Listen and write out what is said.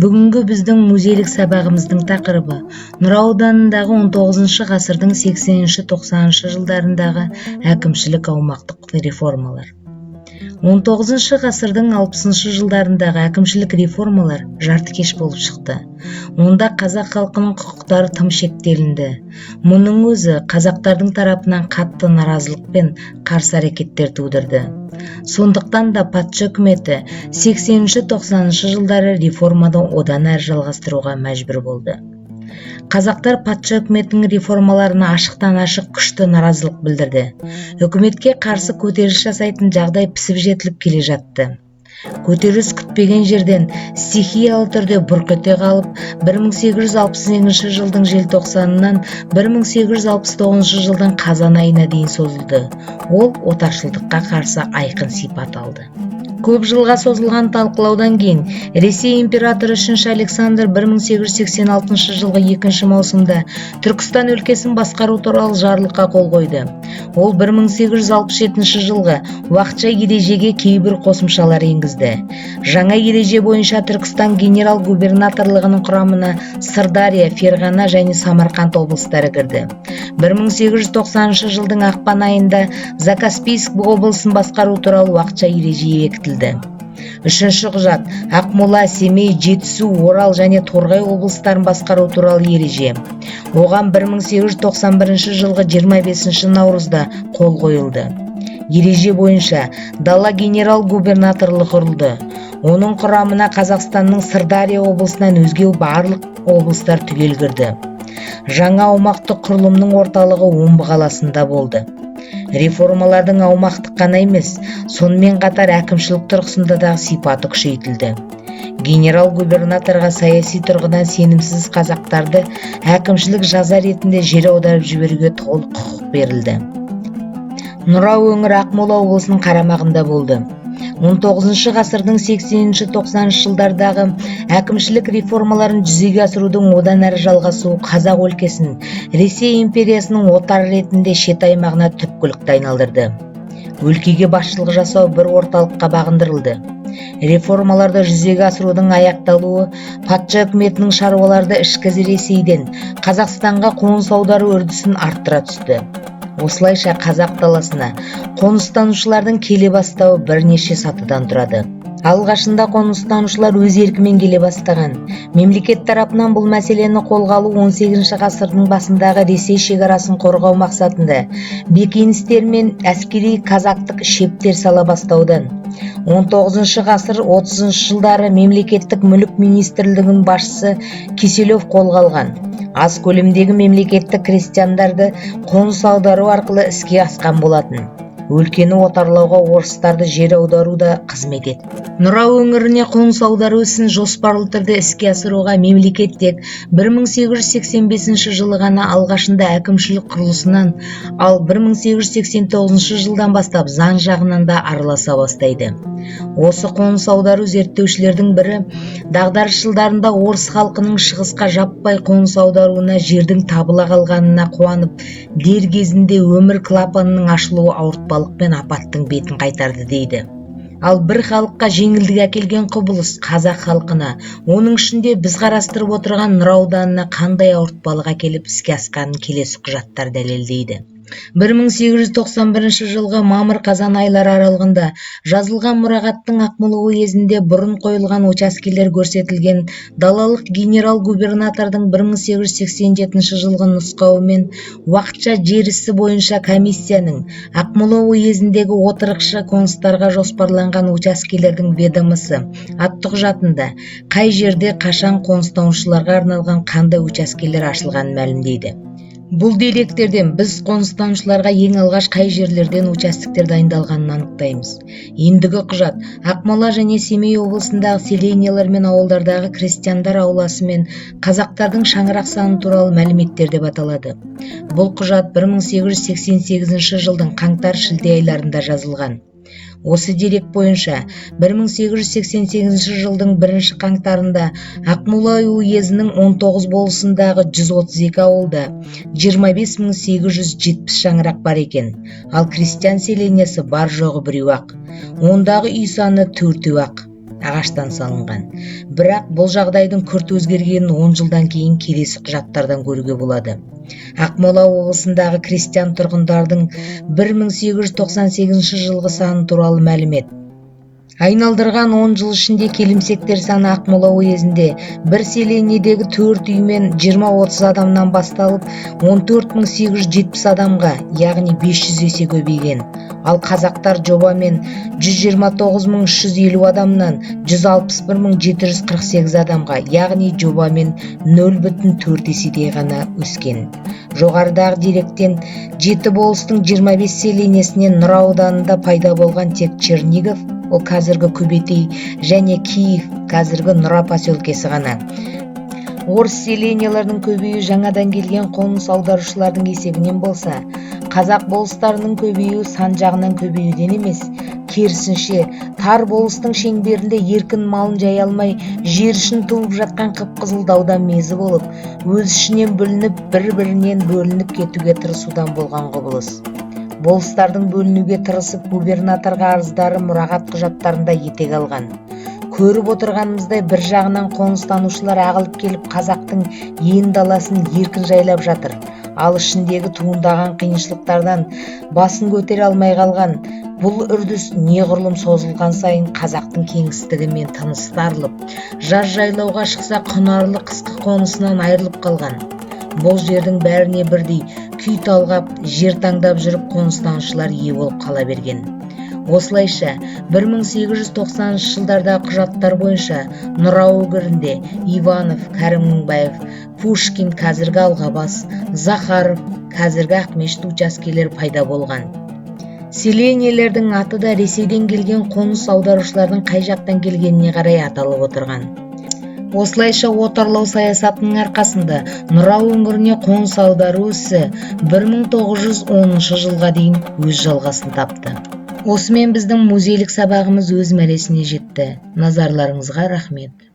Бүгінгі біздің музейлік сабағымыздың тақырыбы Нұра ауданындағы 19 ғасырдың 80-90 жылдарындағы әкімшілік аумақтық реформалар. 19 ғасырдың 60 жылдарындағы әкімшілік реформалар жартыкеш болып шықты. Онда қазақ халқының құқықтары тым шектелінді. Мұның өзі қазақтардың тарапынан қатты наразылық пен қарсы әрекеттер тудырды. Сондықтан да патша үкіметі 80-90 жылдары реформаны одан әрі жалғастыруға мәжбүр болды. Қазақтар патша үкіметінің реформаларына ашықтан-ашық күшті наразылық білдірді. Үкіметке қарсы көтеріліс жасайтын жағдай пісіп жетіліп келе жатты. Көтеріліс күтпеген жерден стихиялы түрде бұрқ ете қалып, 1868 жылдың желтоқсанынан 1869 жылдың қазан айына дейін созылды. Ол отаршылдыққа қарсы айқын сипат алды. Көп жылға созылған талқылаудан кейін Ресей императоры 3 Александр 1886 жылғы 2 маусымда Түркістан өлкесін басқару туралы жарлыққа қол қойды. Ол 1867 жылғы уақытша ережеге кейбір қосымшалар енгізді. Жаңа ереже бойынша Түркістан генерал-губернаторлығының құрамына Сырдария, Ферғана және Самарқанд облыстары кірді. 1890 жылдың ақпан айында Закаспийск облысын басқару туралы уақытша ереже бекітілді. Үшінші құжат Ақмола, Семей, Жетісу, Орал және Торғай облыстарын басқару туралы ереже. Оған 1891 жылғы 25 наурызда қол қойылды. Ереже бойынша дала генерал-губернаторлығы құрылды. Оның құрамына Қазақстанның Сырдария облысынан өзге барлық облыстар түгел кірді. Жаңа аумақтық құрылымның орталығы Омбы қаласында болды. Реформалардың аумақтық қана емес, сонымен қатар әкімшілік тұрғысында да сипаты күшейтілді. Генерал-губернаторға саяси тұрғыдан сенімсіз қазақтарды әкімшілік жаза ретінде жер аударып жіберуге толық құқық берілді. Нұра өңірі Ақмола облысының қарамағында болды. 19 ғасырдың 80-90 жылдардағы әкімшілік реформаларын жүзеге асырудың одан әрі жалғасуы қазақ өлкесін Ресей империясының отары ретінде шет аймағына түпкілікті айналдырды. Өлкеге басшылық жасау бір орталыққа бағындырылды. Реформаларды жүзеге асырудың аяқталуы патша үкіметінің шаруаларды ішкі Ресейден Қазақстанға қоныс аудару үрдісін арттыра түсті. Осылайша қазақ даласына қоныстанушылардың келе бастауы бірнеше сатыдан тұрады. Алғашында қоныстанушылар өз еркімен келе бастаған. Мемлекет тарапынан бұл мәселені қолға алу 18 ғасырдың басындағы Ресей шекарасын қорғау мақсатында бекіністер мен әскери казактық шептер сала бастаудан 19 ғасыр 30 жылдары мемлекеттік мүлік министрлігінің басшысы Киселев қолға алған. Аз көлемдегі мемлекеттік крестьяндарды қоныс аудару арқылы іске асқан болатын. Өлкені отарлауға орыстарды жер аудару да қызмет етті. Нұра өңіріне қоныс аудару ісін жоспарлы түрде іске асыруға мемлекет тек 1885 жылы ғана алғашында әкімшілік құрылысынан, ал 1889 жылдан бастап заң жағынан да араласа бастайды. Осы қоныс аудару зерттеушілердің бірі дағдарыс жылдарында орыс халқының шығысқа жаппай қоныс аударуына жердің табыла қалғанына қуанып, дер кезінде өмір клапанының ашылуы ауыртпалық пен апаттың бетін қайтарды дейді. Ал бір халыққа жеңілдік әкелген құбылыс қазақ халқына, оның ішінде біз қарастырып отырған Нұра ауданына қандай ауыртпалық әкеліп іске асқанын келесі құжаттар дәлелдейді. 1891 жылғы мамыр-қазан айлары аралығында жазылған мұрағаттың Ақмола уезінде бұрын қойылған учаскелер көрсетілген. Далалық генерал-губернатордың 1887 жылғы нұсқауымен уақытша жер ісі бойынша комиссияның Ақмола уезіндегі отырықшы қоныстарға жоспарланған учаскелердің ведомысы атты құжатында қай жерде қашан қоныстанушыларға арналған қандай учаскелер ашылғанын мәлімдейді. Бұл деректерден біз қоныстанушыларға ең алғаш қай жерлерден участоктер дайындалғанын анықтаймыз. Ендігі құжат Ақмола және Семей облысындағы селениялар мен ауылдардағы крестьяндар ауласы мен қазақтардың шаңырақ саны туралы мәліметтер деп аталады. Бұл құжат 1888 жылдың қаңтар-шілде айларында жазылған. Осы дерек бойынша 1888 жылдың 1 қаңтарында Ақмола уезінің 19 болысындағы 132 ауылда 25870 шаңырақ бар екен, ал крестьян селениясы бар жоғы біреу-ақ. Ондағы үй саны 4-ақ. ағаштан салынған. Бірақ бұл жағдайдың күрт өзгергенін 10 жылдан кейін келесі құжаттардан көруге болады. Ақмола облысындағы крестьян тұрғындардың 1898 жылғы саны туралы мәлімет. Айналдырған 10 жыл ішінде келімсектер саны Ақмола уезінде бір селениедегі 4 үй мен 20-30 адамнан басталып 14.870 адамға, яғни 500 есе көбейген. Ал қазақтар жобамен 129.350 адамнан 161.748 адамға, яғни жобамен 0,4 еседей ғана өскен. Жоғарыдағы деректен 7 болыстың 25 селенесінен Нұра ауданында пайда болған тек Чернигов, ол қазіргі Күбетей, және Киев, қазіргі Нұра поселкесі ғана. Орыс селенияларының көбеюі жаңадан келген қоныс аударушылардың есебінен болса, қазақ болыстарының көбеюі сан жағынан көбеюден емес, керісінше тар болыстың шеңберінде еркін малын жай алмай, жер үшін туып жатқан қып-қызыл даудан мезі болып, өз ішінен бүлініп, бір-бірінен бөлініп кетуге тырысудан болған құбылыс. Болыстардың бөлінуге тырысып губернаторға арыздары мұрағат құжаттарында етек алған. Көріп отырғанымыздай бір жағынан қоныстанушылар ағылып келіп қазақтың ен даласын еркін жайлап жатыр. Ал ішіндегі туындаған қиыншылықтардан басын көтере алмай қалған бұл үрдіс неғұрлым созылған сайын қазақтың кеңістігімен тынысы тарылып, жаз жайлауға шықса құнарлы қысқы қонысынан айырылып қалған. Бұл жердің бәріне бірдей күй талғап, жер таңдап жүріп қоныстанушылар ие болып қала берген. Осылайша 1890 жылдардағы құжаттар бойынша Нұра өңірінде Иванов, Кәрім Мыңбаев, Пушкин, қазіргі Алғабас, Захаров, қазіргі Ақмешіт учаскелері пайда болған. Селениялардың аты да Ресейден келген қоныс аударушылардың қай жақтан келгеніне қарай аталып отырған. Осылайша отарлау саясатының арқасында Нұра өңіріне қоныс аудару ісі 1910 жылға дейін өз жалғасын тапты. Осымен біздің музейлік сабағымыз өз мәресіне жетті. Назарларыңызға рахмет.